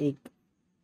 1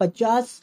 50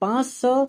500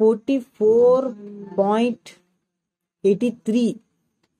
44.83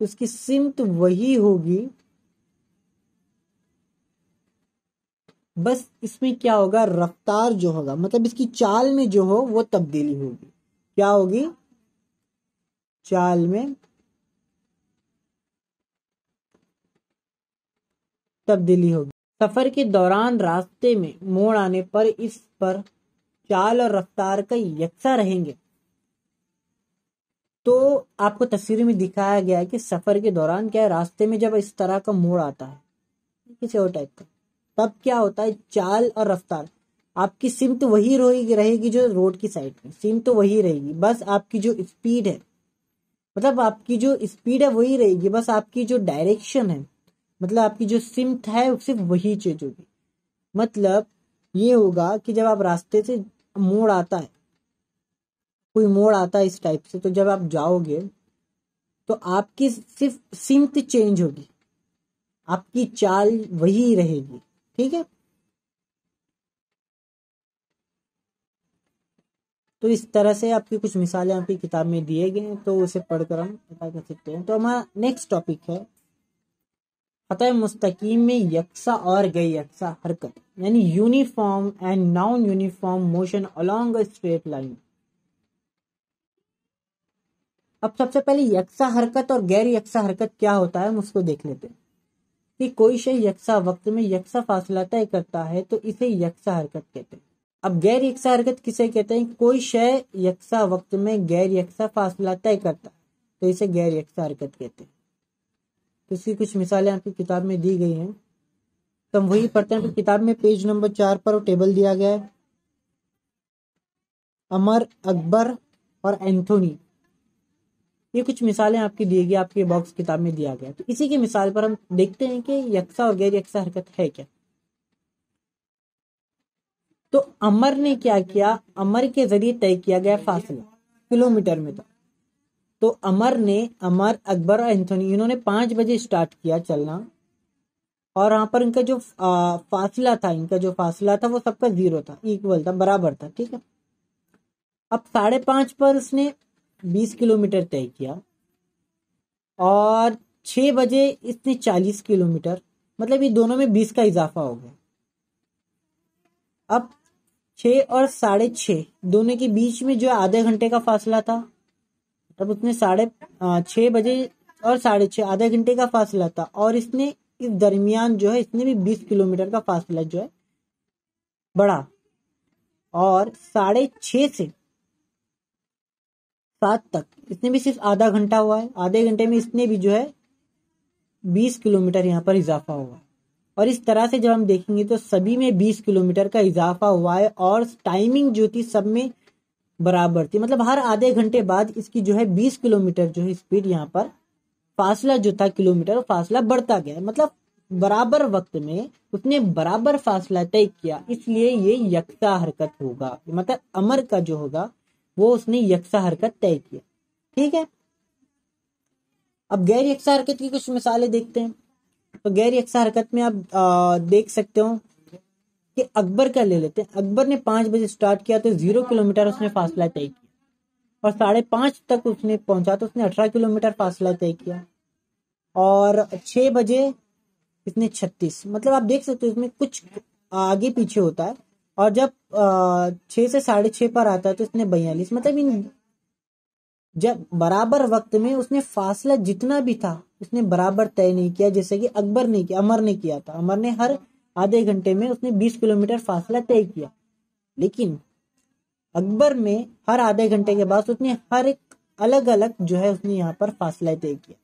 تو اس کی سمت وہی ہوگی، بس اس میں کیا ہوگا، رفتار جو ہوگا مطلب اس کی چال میں جو ہو وہ تبدیلی ہوگی. کیا ہوگی؟ چال میں تبدیلی ہوگی. سفر کے دوران راستے میں موڑ آنے پر اس پر چال اور رفتار کا یکساں رہیں گے. تو آپ کو تصویر میں دکھایا گیا ہے کہ سفر کے دوران کیا ہے، راستے میں جب اس طرح کا موڑ آتا ہے کسی اور ٹائپ کا، تب کیا ہوتا ہے، چال اور رفتار آپ کی سمت وہی رہے گی جو روڈ کی سائڈ میں، سمت تو وہی رہے گی، بس آپ کی جو اسپیڈ ہے، مطلب آپ کی جو اسپیڈ ہے وہی رہے گی، بس آپ کی جو ڈائریکشن ہے، مطلب آپ کی جو سمت ہے صرف وہی چینج ہوگی. مطلب یہ ہوگا کہ جب آپ راستے سے موڑ آتا ہے، کوئی موڑ آتا ہے اس ٹائپ سے، تو جب آپ جاؤ گے تو آپ کی صرف سمت چینج ہوگی، آپ کی چال وہی رہے گی. ٹھیک ہے، تو اس طرح سے آپ کی کچھ مثالیں آپ کی کتاب میں دیے گئے ہیں، تو اسے پڑھ کر ہم پتا کر سکتے ہیں. تو ہمارا نیکسٹ ٹاپک ہے خط مستقیم میں یکساں اور غیر یکساں حرکت، یعنی uniform and non uniform motion along a straight line. اب سب سے پہلے یکساں حرکت اور غیر یکساں حرکت کیا ہوتا ہے ہم اس کو دیکھ لیتے ہیں. کہ کوئی شے یکساں وقت میں یکساں فاصلہ طے کرتا ہے تو اسے یکساں حرکت کہتے ہیں. اب غیر یکساں حرکت کسے کہتے ہیں؟ کوئی شے یکساں وقت میں غیر یکساں فاصلہ طے کرتا ہے تو اسے غیر یکساں حرکت کہتے ہیں. تو اس کی کچھ مثالیں آپ کی کتاب میں دی گئی ہیں، تو ہم وہی پڑھتے ہیں. تو کتاب میں پیج نمبر 4 پر وہ ٹیبل دیا گیا ہے، عمر، اکبر اور اینتھونی، یہ کچھ مثالیں آپ کی دی گئی، آپ کے باکس کتاب میں دیا گیا. تو اسی کی مثال پر ہم دیکھتے ہیں کہ یکساں اور غیر یکساں حرکت ہے کیا. تو عمر نے کیا کیا، عمر کے ذریعے طے کیا گیا فاصلہ کلومیٹر میں تھا. تو عمر، اکبر اور اینتھونی انہوں نے 5 بجے اسٹارٹ کیا چلنا، اور وہاں پر ان کا جو فاصلہ تھا وہ سب کا 0 تھا، ایکول تھا، برابر تھا. ٹھیک ہے، اب 5:30 پر اس نے 20 کلومیٹر طے کیا، اور 6 بجے اس نے 40 کلومیٹر، مطلب یہ دونوں میں 20 کا اضافہ ہو گیا. اب 6 اور 6:30 دونوں کے بیچ میں جو آدھے گھنٹے کا فاصلہ تھا، تب اس نے 6 بجے اور 6:30 آدھے گھنٹے کا فاصلہ تھا، اور اس نے اس درمیان جو ہے اس نے بھی 20 کلومیٹر کا فاصلہ جو ہے بڑھا، اور 6:30 سے 7 تک اس نے بھی صرف آدھا گھنٹہ ہوا ہے، آدھے گھنٹے میں اس نے بھی جو ہے 20 کلومیٹر یہاں پر اضافہ ہوا. اور اس طرح سے جب ہم دیکھیں گے تو سبھی میں 20 کلومیٹر کا اضافہ ہوا ہے، اور ٹائمنگ جو تھی سب میں برابر تھی. مطلب ہر آدھے گھنٹے بعد اس کی جو ہے 20 کلومیٹر جو ہے اسپیڈ، یہاں پر فاصلہ جو تھا کلومیٹر، فاصلہ بڑھتا گیا. مطلب برابر وقت میں اس نے برابر فاصلہ طے کیا، اس لیے یہ یکساں حرکت ہوگا. مطلب عمر کا جو ہوگا وہ اس نے یکساں حرکت طے کیا. ٹھیک ہے، اب غیر یکساں حرکت کی کچھ مثالیں دیکھتے ہیں. تو غیر یکساں حرکت میں آپ دیکھ سکتے ہو کہ اکبر کا لے لیتے ہیں. اکبر نے 5 بجے سٹارٹ کیا تو 0 کلومیٹر اس نے فاصلہ طے کیا، اور 5:30 تک اس نے پہنچا تو اس نے 18 کلومیٹر فاصلہ طے کیا، اور 6 بجے اس نے 36. مطلب آپ دیکھ سکتے ہو اس میں کچھ آگے پیچھے ہوتا ہے، اور جب 6 سے 6:30 پر آتا ہے تو اس نے 42. مطلب جب برابر وقت میں اس نے فاصلہ جتنا بھی تھا اس نے برابر طے نہیں کیا، جیسے کہ عمر نے کیا تھا. عمر نے ہر آدھے گھنٹے میں اس نے 20 کلومیٹر فاصلہ طے کیا، لیکن اکبر میں ہر آدھے گھنٹے کے بعد اس نے ہر ایک الگ الگ جو ہے اس نے یہاں پر فاصلہ طے کیا.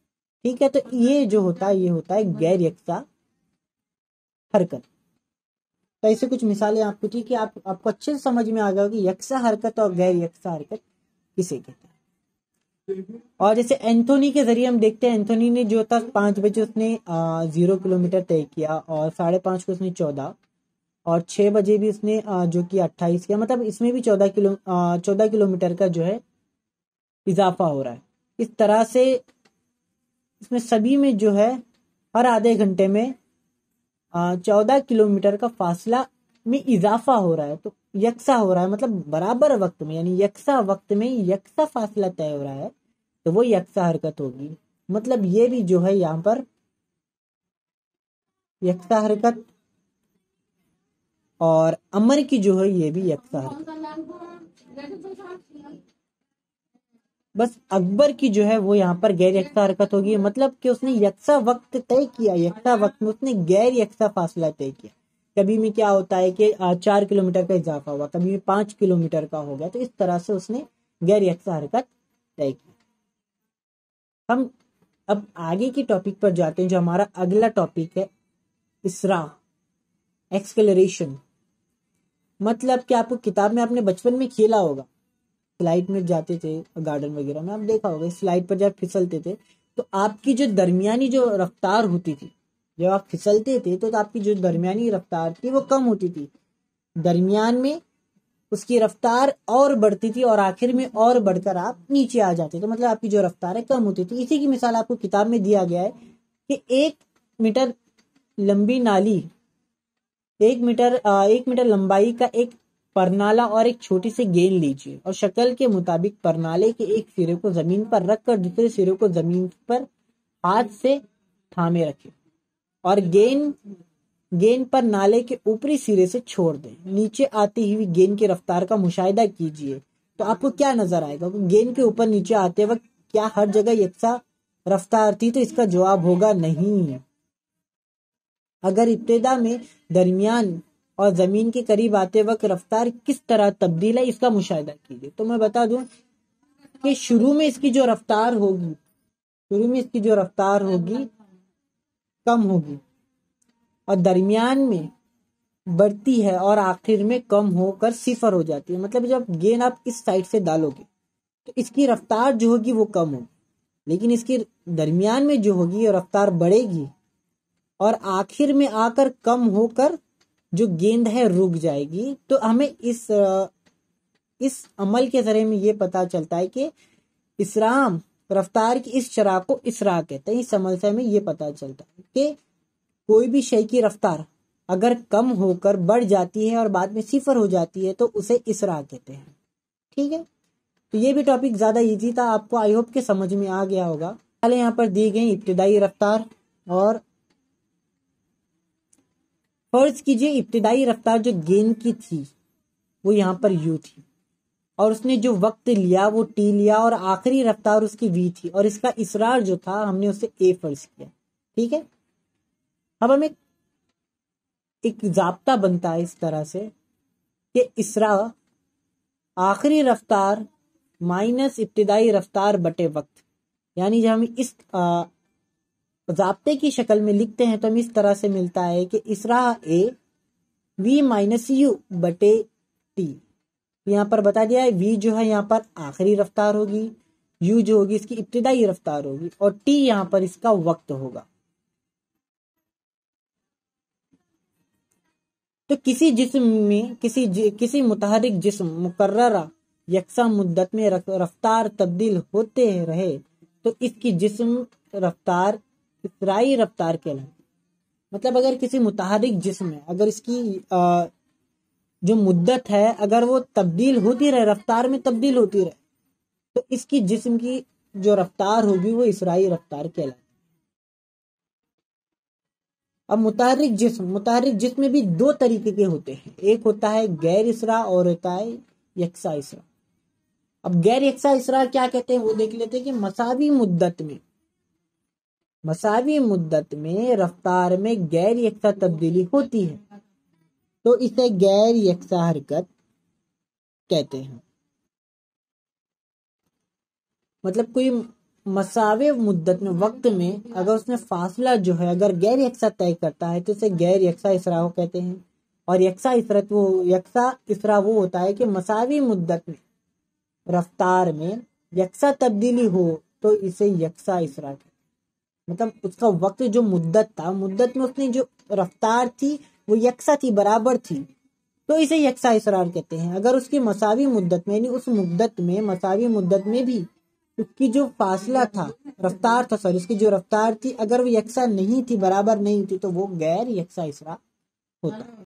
ٹھیک ہے، تو یہ جو ہوتا ہے یہ ہوتا ہے غیر یکساں حرکت. تو ایسے کچھ مثالیں آپ کو، ٹھیک ہے، آپ کو اچھے سے سمجھ میں آ گیا کہ یکساں حرکت اور غیر یکساں حرکت کسے کہتے ہیں. اور جیسے اینتھونی کے ذریعے ہم دیکھتے ہیں، اینتھونی نے جو تھا 5 بجے اس نے 0 کلومیٹر طے کیا، اور 5:30 کو اس نے 14، اور 6 بجے بھی اس نے جو کہ 28 کیا. مطلب اس میں بھی 14 کلومیٹر کا جو ہے اضافہ ہو رہا ہے. اس طرح سے اس میں سبھی میں جو ہے ہر آدھے گھنٹے میں 14 کلومیٹر کا فاصلہ میں اضافہ ہو رہا ہے. تو یکساں ہو رہا ہے، مطلب برابر وقت میں، یعنی یکساں وقت میں یکساں فاصلہ طے ہو رہا ہے، تو وہ یکساں حرکت ہوگی. مطلب یہ بھی جو ہے یہاں پر یکساں حرکت، اور امر کی جو ہے یہ بھی یکساں حرکت. بس اکبر کی جو ہے وہ یہاں پر غیر یکساں حرکت ہوگی، مطلب کہ اس نے یکساں وقت طے کیا، یکساں وقت میں اس نے غیر یکساں فاصلہ طے کیا. کبھی میں کیا ہوتا ہے کہ 4 کلومیٹر کا اضافہ ہوا، کبھی میں 5 کلومیٹر کا ہو گیا، تو اس طرح سے اس نے غیر یکساں حرکت طے کی. ہم اب آگے کی ٹاپک پر جاتے ہیں، جو ہمارا اگلا ٹاپک ہے اسراع، ایکسیلریشن. مطلب کہ آپ کو کتاب میں اپنے بچپن میں کھیلا ہوگا، سلائڈ میں جاتے تھے گارڈن وغیرہ میں، آپ دیکھا ہوگا سلائڈ پر جب پھسلتے تھے تو آپ کی جو درمیانی جو رفتار ہوتی تھی، جب آپ پھسلتے تھے تو آپ کی جو درمیانی رفتار تھی وہ کم ہوتی تھی، درمیان میں اس کی رفتار اور بڑھتی تھی، اور آخر میں اور بڑھ کر آپ نیچے آ جاتے. تو مطلب آپ کی جو رفتار ہے کم ہوتی تھی. اسی کی مثال آپ کو کتاب میں دیا گیا ہے کہ 1 میٹر لمبی نالی، 1 میٹر لمبائی کا ایک پرنالہ اور ایک چھوٹی سی گیند لیجیے، اور شکل کے مطابق پرنالے کے ایک سرے کو زمین پر رکھ کر دوسرے سرے کو زمین پر ہاتھ سے تھامے رکھے، اور گیند پر نالے کے اوپری سرے سے چھوڑ دیں. نیچے آتی ہوئی گیند کی رفتار کا مشاہدہ کیجیے. تو آپ کو کیا نظر آئے گا؟ گیند کے اوپر نیچے آتے وقت کیا ہر جگہ یکساں رفتار تھی؟ تو اس کا جواب ہوگا نہیں. اگر ابتدا میں، درمیان اور زمین کے قریب آتے وقت رفتار کس طرح تبدیل ہے اس کا مشاہدہ کیجیے. تو میں بتا دوں کہ شروع میں اس کی جو رفتار ہوگی کم ہوگی، اور درمیان میں بڑھتی ہے، اور آخر میں کم ہو کر 0 ہو جاتی ہے. مطلب جب گیند آپ اس سائڈ سے ڈالو گے تو اس کی رفتار جو ہوگی وہ کم ہوگی، لیکن اس کی درمیان میں جو ہوگی وہ رفتار بڑھے گی، اور آخر میں آ کر کم ہو کر جو گیند ہے رک جائے گی. تو ہمیں اس عمل کے ذریعے میں یہ پتا چلتا ہے کہ اسراع، رفتار کی اس شرح کو اسراع کہتے ہیں. اس عمل سے ہمیں یہ پتا چلتا ہے کہ کوئی بھی شے کی رفتار اگر کم ہو کر بڑھ جاتی ہے اور بعد میں 0 ہو جاتی ہے تو اسے اسراع کہتے ہیں. ٹھیک ہے، تو یہ بھی ٹاپک زیادہ ایزی تھا، آپ کو آئی ہوپ کہ سمجھ میں آ گیا ہوگا. پہلے یہاں پر دی گئی ابتدائی رفتار، اور فرض کیجئے ابتدائی رفتار جو گیند کی تھی وہ یہاں پر یو تھی، اور اس نے جو وقت لیا وہ ٹی لیا، اور آخری رفتار اس کی وی تھی، اور اس کا اسرار جو تھا ہم نے اسے اے فرض کیا. ٹھیک ہے، اب ہمیں ایک ضابطہ بنتا ہے اس طرح سے کہ اسراع آخری رفتار مائنس ابتدائی رفتار بٹے وقت. یعنی جب ہم اس ضابطے کی شکل میں لکھتے ہیں تو ہم اس طرح سے ملتا ہے کہ اسراع اے وی مائنس یو بٹے ٹی. یہاں پر بتا دیا ہے وی جو ہے یہاں پر آخری رفتار ہوگی، یو جو ہوگی اس کی ابتدائی رفتار ہوگی، اور ٹی یہاں پر اس کا وقت ہوگا. تو کسی جسم میں کسی متحرک جسم مقررہ یکساں مدت میں رفتار تبدیل ہوتے رہے تو اس کی جسم رفتار اسراعی رفتار کہلاتی. مطلب اگر کسی متحرک جسم ہے، اگر اس کی جو مدت ہے اگر وہ تبدیل ہوتی رہے، رفتار میں تبدیل ہوتی رہے، تو اس کی جسم کی جو رفتار ہوگی وہ اسراعی رفتار کہلاتی. اب متحرک جسم میں بھی 2 طریقے کے ہوتے ہیں، ایک ہوتا ہے غیر اسراع اور ہوتا ہے یکساں اسراع. اب غیر یکساں اسراع کیا کہتے ہیں وہ دیکھ لیتے ہیں کہ مساوی مدت میں رفتار میں غیر یکساں تبدیلی ہوتی ہے تو اسے غیر یکساں حرکت کہتے ہیں. مطلب کوئی مساوی مدت میں وقت میں اگر اس نے فاصلہ جو ہے اگر غیر یکساں طے کرتا ہے تو اسے غیر یکساں اسراع کہتے ہیں. اور یکساں اسراع وہ ہوتا ہے کہ مساوی مدت میں رفتار میں یکساں تبدیلی ہو تو اسے یکساں اسراع کہتے ہیں. مطلب اس کا وقت جو مدت میں اس نے جو رفتار تھی وہ یکساں تھی، برابر تھی، تو اسے یکساں اسراع کہتے ہیں. اگر اس کی مساوی مدت میں، یعنی اس مساوی مدت میں بھی اس کی جو فاصلہ تھا، اس کی جو رفتار تھی اگر وہ یکساں نہیں تھی، برابر نہیں تھی، تو وہ غیر یکساں اسراع ہوتا ہے.